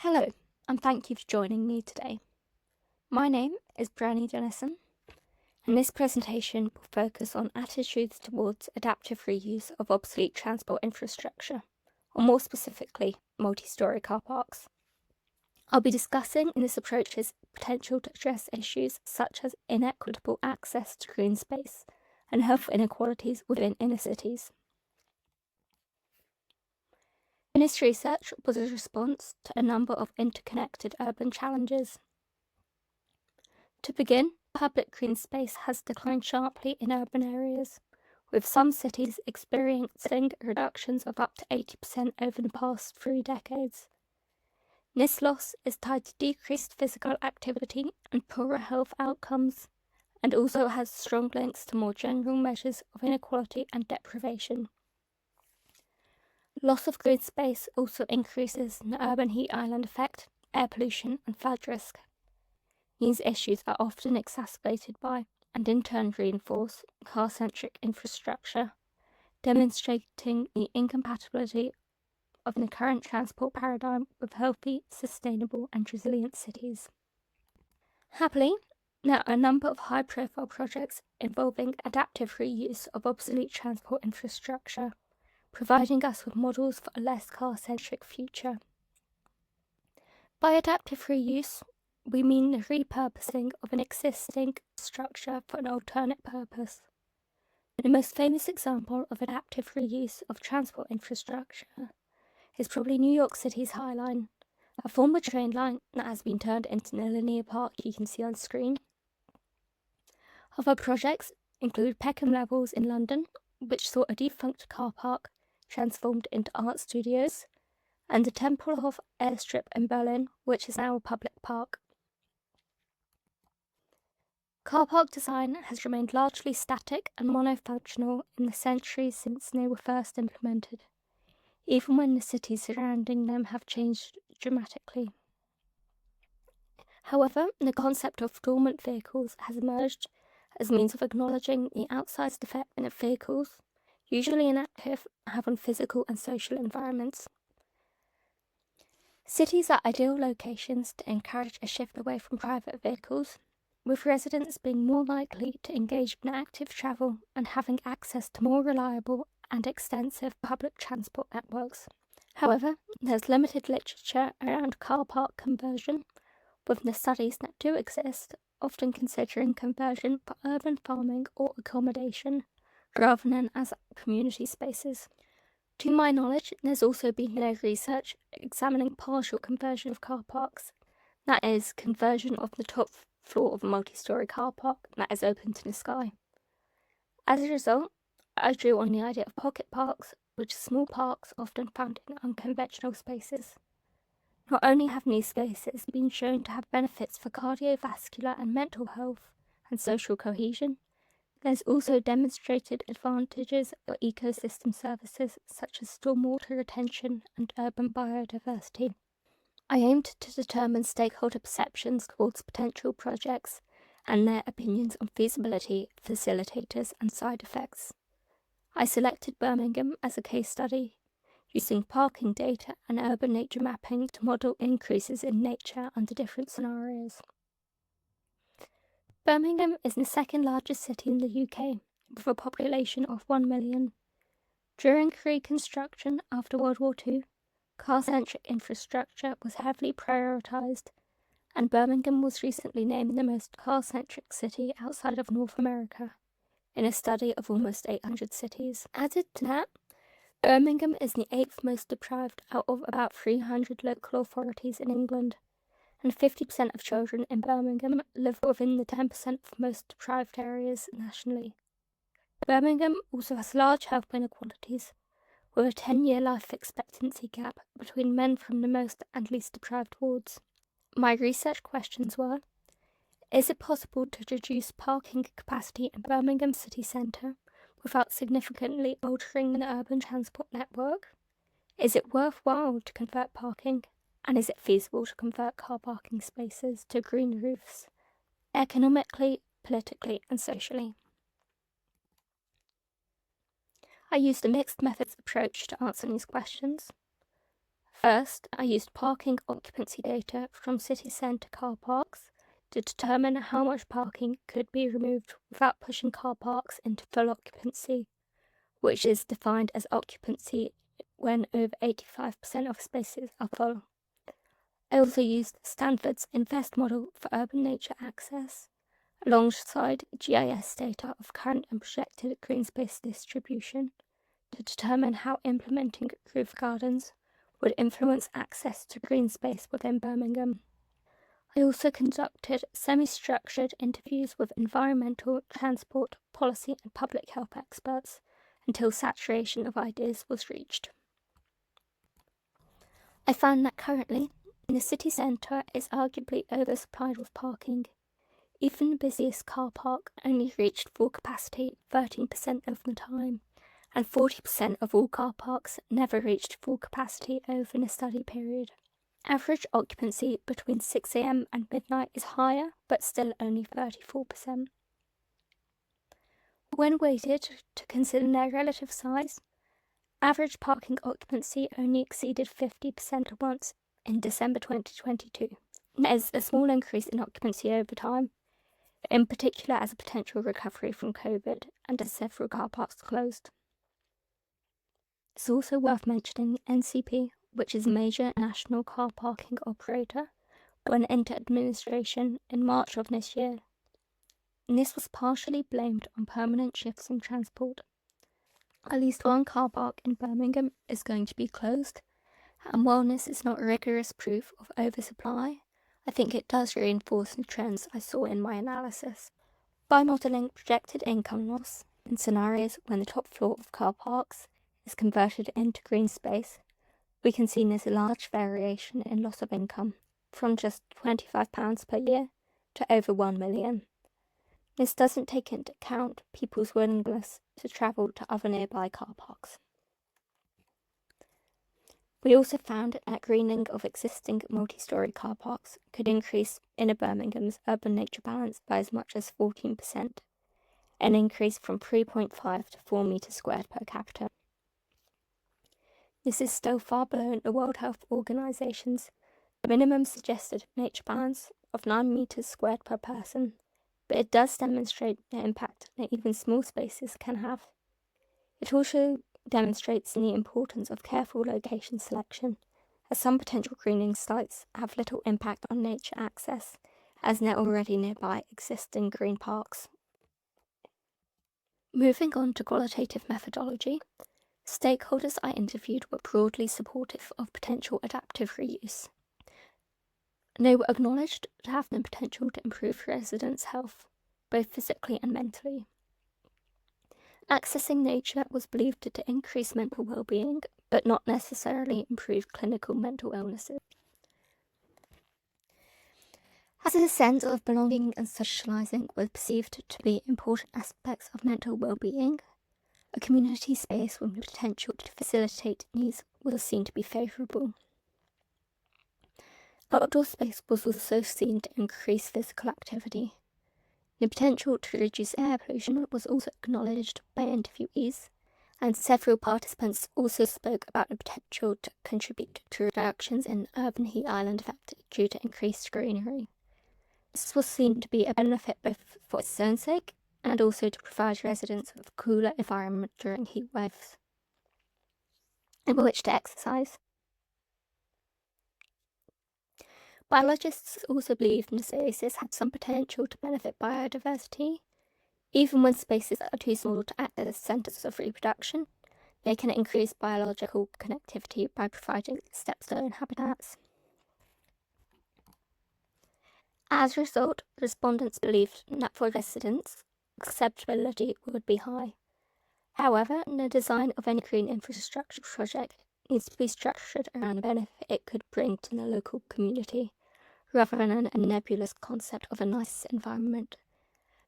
Hello, and thank you for joining me today. My name is Dennison, and this presentation will focus on attitudes towards adaptive reuse of obsolete transport infrastructure, or more specifically, multi-storey car parks. I'll be discussing in this approach's potential to address issues such as inequitable access to green space and health inequalities within inner cities. In this research was a response to a number of interconnected urban challenges. To begin, public green space has declined sharply in urban areas, with some cities experiencing reductions of up to 80% over the past 3 decades. This loss is tied to decreased physical activity and poorer health outcomes, and also has strong links to more general measures of inequality and deprivation. Loss of green space also increases the urban heat island effect, air pollution, and flood risk. These issues are often exacerbated by, and in turn reinforce, car-centric infrastructure, demonstrating the incompatibility of the current transport paradigm with healthy, sustainable and resilient cities. Happily, there are a number of high-profile projects involving adaptive reuse of obsolete transport infrastructure, providing us with models for a less car-centric future. By adaptive reuse, we mean the repurposing of an existing structure for an alternate purpose. The most famous example of adaptive reuse of transport infrastructure is probably New York City's High Line, a former train line that has been turned into the linear park you can see on screen. Other projects include Peckham Levels in London, which saw a defunct car park transformed into art studios, and the Tempelhof airstrip in Berlin, which is now a public park. Car park design has remained largely static and monofunctional in the centuries since they were first implemented, even when the cities surrounding them have changed dramatically. However, the concept of dormant vehicles has emerged as a means of acknowledging the outsized effect that vehicles, usually inactive, have on physical and social environments. Cities are ideal locations to encourage a shift away from private vehicles, with residents being more likely to engage in active travel and having access to more reliable and extensive public transport networks. However, there's limited literature around car park conversion, with the studies that do exist often considering conversion for urban farming or accommodation, rather than as community spaces. To my knowledge, there's also been no research examining partial conversion of car parks, that is, conversion of the top floor of a multi-storey car park that is open to the sky. As a result, I drew on the idea of pocket parks, which are small parks often found in unconventional spaces. Not only have these spaces been shown to have benefits for cardiovascular and mental health and social cohesion, there's also demonstrated advantages for ecosystem services such as stormwater retention and urban biodiversity. I aimed to determine stakeholder perceptions towards potential projects and their opinions on feasibility, facilitators, and side effects. I selected Birmingham as a case study, using parking data and urban nature mapping to model increases in nature under different scenarios. Birmingham is the second largest city in the UK, with a population of 1 million. During reconstruction after World War II, car-centric infrastructure was heavily prioritised, and Birmingham was recently named the most car-centric city outside of North America, in a study of almost 800 cities. Added to that, Birmingham is the 8th most deprived out of about 300 local authorities in England, and 50% of children in Birmingham live within the 10% of most deprived areas nationally. Birmingham also has large health inequalities, with a 10-year life expectancy gap between men from the most and least deprived wards. My research questions were: is it possible to reduce parking capacity in Birmingham city centre without significantly altering the urban transport network? Is it worthwhile to convert parking? And is it feasible to convert car parking spaces to green roofs, economically, politically, and socially? I used a mixed methods approach to answer these questions. First, I used parking occupancy data from city centre car parks to determine how much parking could be removed without pushing car parks into full occupancy, which is defined as occupancy when over 85% of spaces are full. I also used Stanford's INVEST model for urban nature access, alongside GIS data of current and projected green space distribution to determine how implementing roof gardens would influence access to green space within Birmingham. I also conducted semi-structured interviews with environmental, transport, policy and public health experts until saturation of ideas was reached. I found that currently, the city centre is arguably oversupplied with parking. Even the busiest car park only reached full capacity 13% of the time, and 40% of all car parks never reached full capacity over the study period. Average occupancy between 6 AM and midnight is higher, but still only 34%. When weighted to consider their relative size, average parking occupancy only exceeded 50% once in December 2022. There is a small increase in occupancy over time, in particular as a potential recovery from COVID and as several car parks closed. It's also worth mentioning NCP, which is a major national car parking operator, went into administration in March of this year. And this was partially blamed on permanent shifts in transport. At least one car park in Birmingham is going to be closed, and while this is not rigorous proof of oversupply, I think it does reinforce the trends I saw in my analysis. By modelling projected income loss in scenarios when the top floor of car parks is converted into green space, we can see there's a large variation in loss of income, from just £25 per year to over £1 million. This doesn't take into account people's willingness to travel to other nearby car parks. We also found that greening of existing multi-storey car parks could increase inner Birmingham's urban nature balance by as much as 14%, an increase from 3.5 to 4 metres squared per capita. This is still far below the World Health Organization's minimum suggested nature balance of 9 metres squared per person, but it does demonstrate the impact that even small spaces can have. It also demonstrates the importance of careful location selection, as some potential greening sites have little impact on nature access, as they're already nearby existing green parks. Moving on to qualitative methodology, stakeholders I interviewed were broadly supportive of potential adaptive reuse. They were acknowledged to have the potential to improve residents' health, both physically and mentally. Accessing nature was believed to increase mental well-being, but not necessarily improve clinical mental illnesses. As a sense of belonging and socialising were perceived to be important aspects of mental well-being, a community space with the potential to facilitate these was seen to be favourable. Outdoor space was also seen to increase physical activity. The potential to reduce air pollution was also acknowledged by interviewees, and several participants also spoke about the potential to contribute to reductions in urban heat island effect due to increased greenery. This was seen to be a benefit both for its own sake and also to provide residents with a cooler environment during heat waves in which to exercise. Biologists also believe the spaces had some potential to benefit biodiversity. Even when spaces are too small to act as centres of reproduction, they can increase biological connectivity by providing stepstone habitats. As a result, respondents believed that for residents, acceptability would be high. However, the design of any green infrastructure project needs to be structured around the benefit it could bring to the local community, rather than a nebulous concept of a nice environment.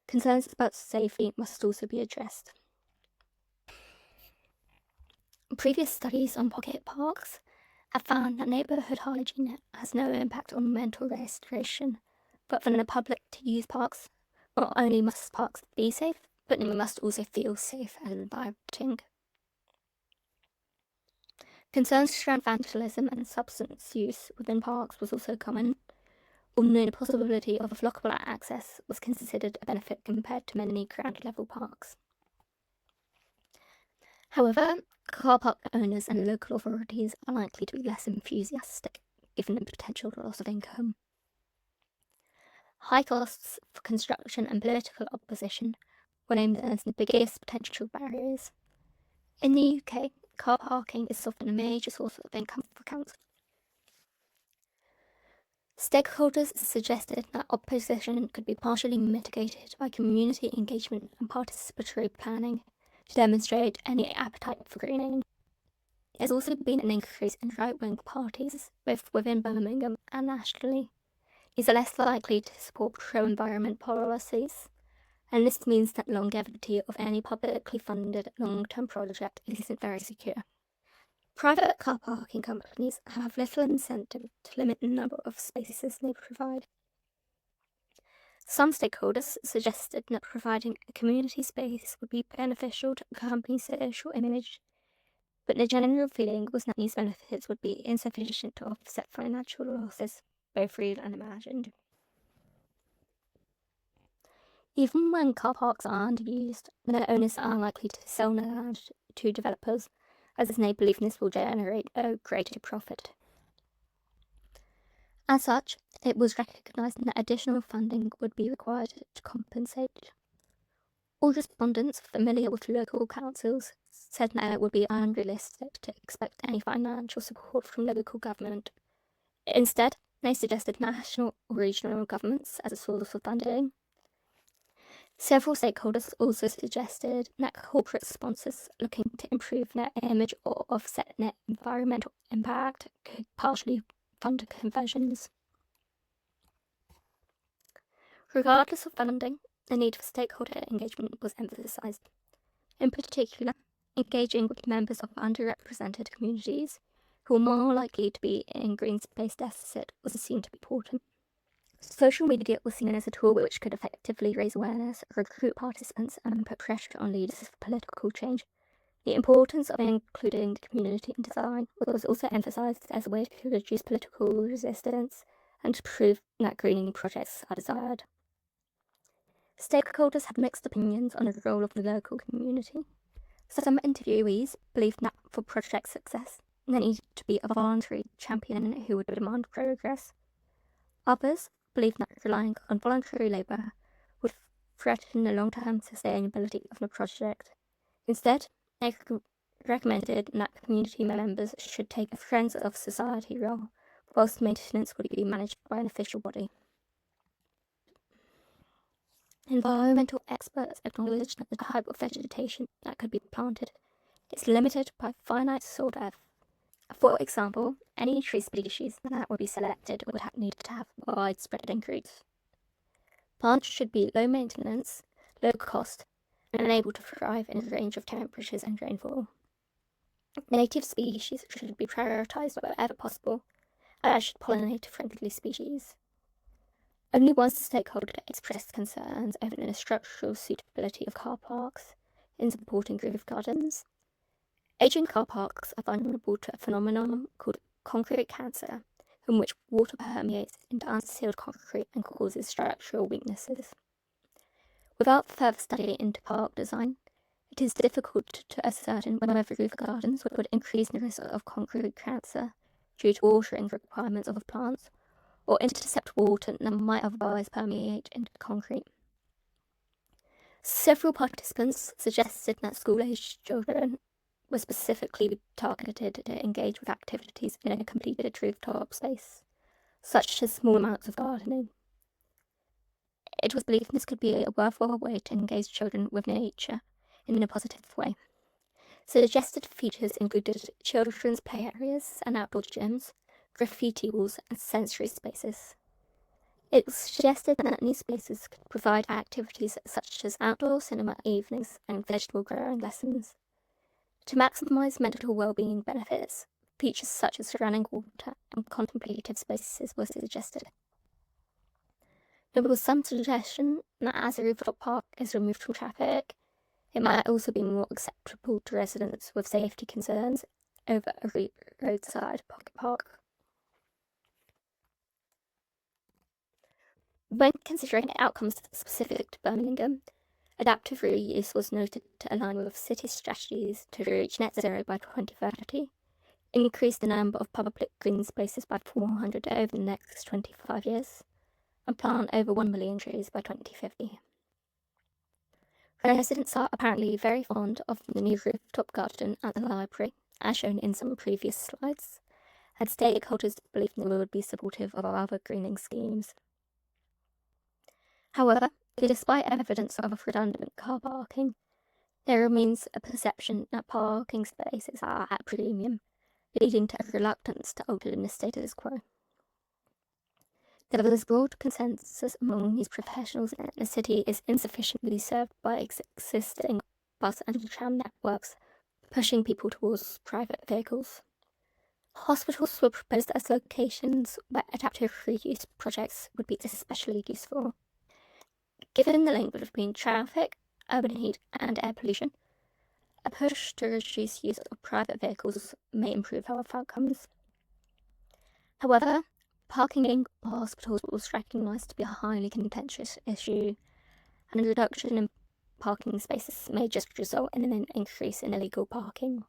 Concerns about safety must also be addressed. Previous studies on pocket parks have found that neighbourhood hygiene has no impact on mental restoration, but for the public to use parks, not only must parks be safe, but they must also feel safe and inviting. Concerns around vandalism and substance use within parks was also common, although the possibility of lockable access was considered a benefit compared to many ground-level parks. However, car park owners and local authorities are likely to be less enthusiastic, given the potential loss of income. High costs for construction and political opposition were named as the biggest potential barriers. In the UK, car parking is often a major source of income for councils. Stakeholders suggested that opposition could be partially mitigated by community engagement and participatory planning to demonstrate any appetite for greening. There's also been an increase in right-wing parties, both within Birmingham and nationally. These are less likely to support pro-environment policies, and this means that longevity of any publicly funded long-term project isn't very secure. Private car parking companies have little incentive to limit the number of spaces they provide. Some stakeholders suggested that providing a community space would be beneficial to the company's social image, but the general feeling was that these benefits would be insufficient to offset financial losses, both real and imagined. Even when car parks are underused, the owners are likely to sell their land to developers, as they believe this will generate a greater profit. As such, it was recognised that additional funding would be required to compensate. All respondents familiar with local councils said that it would be unrealistic to expect any financial support from local government. Instead, they suggested national or regional governments as a source of funding. Several stakeholders also suggested that corporate sponsors looking to improve their image or offset their environmental impact could partially fund conversions. Regardless of funding, the need for stakeholder engagement was emphasised. In particular, engaging with members of underrepresented communities who were more likely to be in green space deficit was seen to be important. Social media was seen as a tool which could effectively raise awareness, recruit participants, and put pressure on leaders for political change. The importance of including the community in design was also emphasised as a way to reduce political resistance and to prove that greening projects are desired. Stakeholders had mixed opinions on the role of the local community. Some interviewees believed that for project success, there needed to be a voluntary champion who would demand progress. Others believed that relying on voluntary labour would threaten the long-term sustainability of the project. Instead, they recommended that community members should take a Friends of Society role, whilst maintenance would be managed by an official body. Environmental experts acknowledged that the type of vegetation that could be planted is limited by finite soil depth. For example, any tree species that would be selected would need to have widespread increase. Plants should be low maintenance, low cost, and able to thrive in a range of temperatures and rainfall. Native species should be prioritised wherever possible, as should pollinator-friendly species. Only one stakeholder expressed concerns over the structural suitability of car parks in supporting roof gardens. Aging car parks are vulnerable to a phenomenon called concrete cancer, in which water permeates into unsealed concrete and causes structural weaknesses. Without further study into park design, it is difficult to ascertain whether roof gardens would increase the risk of concrete cancer due to watering requirements of plants, or intercept water that might otherwise permeate into concrete. Several participants suggested that school-aged children were specifically targeted to engage with activities in a completed rooftop space, such as small amounts of gardening. It was believed this could be a worthwhile way to engage children with nature in a positive way. Suggested features included children's play areas and outdoor gyms, graffiti walls, and sensory spaces. It was suggested that these spaces could provide activities such as outdoor cinema evenings and vegetable growing lessons. To maximise mental well-being benefits, features such as running water and contemplative spaces were suggested. There was some suggestion that as a rooftop park is removed from traffic, it might also be more acceptable to residents with safety concerns, over a roadside pocket park. When considering outcomes specific to Birmingham, adaptive reuse was noted to align with city strategies to reach net zero by 2030, increase the number of public green spaces by 400 over the next 25 years, and plant over 1 million trees by 2050. Residents are apparently very fond of the new rooftop garden at the library, as shown in some previous slides, and stakeholders believe they would be supportive of other greening schemes. However, despite evidence of redundant car parking, there remains a perception that parking spaces are at premium, leading to a reluctance to alter the status quo. There is broad consensus among these professionals that the city is insufficiently served by existing bus and tram networks, pushing people towards private vehicles. Hospitals were proposed as locations where adaptive reuse projects would be especially useful. Given the link between traffic, urban heat, and air pollution, a push to reduce use of private vehicles may improve health outcomes. However, parking in hospitals was recognised to be a highly contentious issue, and a reduction in parking spaces may just result in an increase in illegal parking.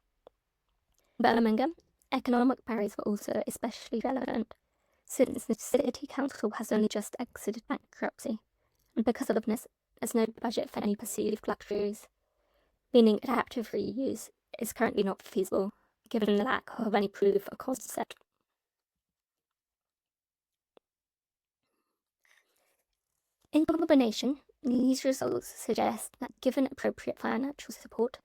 In Birmingham, economic barriers were also especially relevant, since the City Council has only just exited bankruptcy, and because of this, there's no budget for any perceived luxuries, meaning adaptive reuse is currently not feasible, given the lack of any proof of concept. In combination, these results suggest that given appropriate financial support,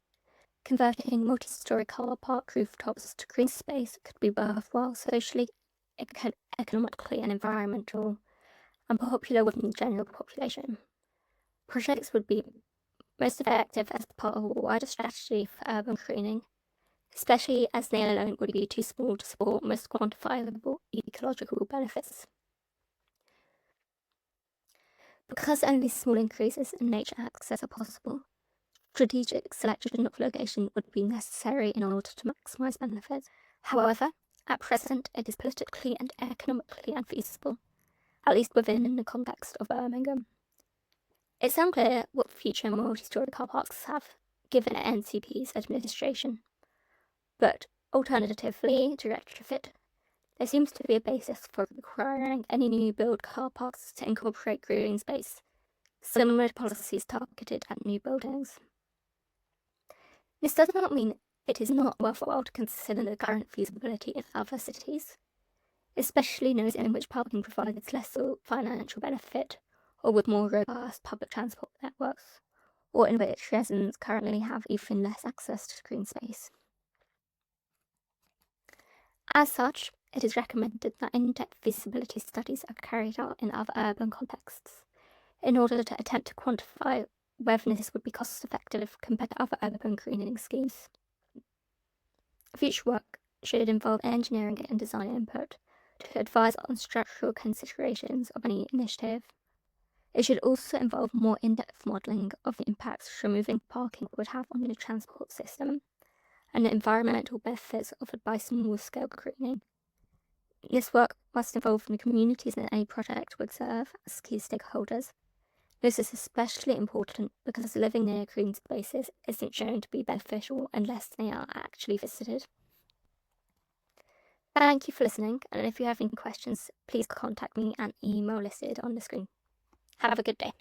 converting multi-storey car park rooftops to green space could be worthwhile socially, economically and environmental, and popular with the general population. Projects would be most effective as part of a wider strategy for urban greening, especially as they alone would be too small to support most quantifiable ecological benefits. Because only small increases in nature access are possible, strategic selection of location would be necessary in order to maximise benefits. However, at present it is politically and economically unfeasible, at least within the context of Birmingham. It's unclear what future multi-storey car parks have, given NCP's administration, but alternatively to retrofit, there seems to be a basis for requiring any new build car parks to incorporate green space, similar to policies targeted at new buildings. This does not mean it is not worthwhile to consider the current feasibility in other cities, especially those in which parking provides less financial benefit or with more robust public transport networks, or in which residents currently have even less access to green space. As such, it is recommended that in-depth feasibility studies are carried out in other urban contexts in order to attempt to quantify whether this would be cost-effective compared to other urban greening schemes. Future work should involve engineering and design input to advise on structural considerations of any initiative. It should also involve more in-depth modelling of the impacts removing parking would have on the transport system and the environmental benefits offered by small-scale greening. This work must involve the communities that any project would serve as key stakeholders. This is especially important because living near green spaces isn't shown to be beneficial unless they are actually visited. Thank you for listening, and if you have any questions, please contact me at the email listed on the screen. Have a good day.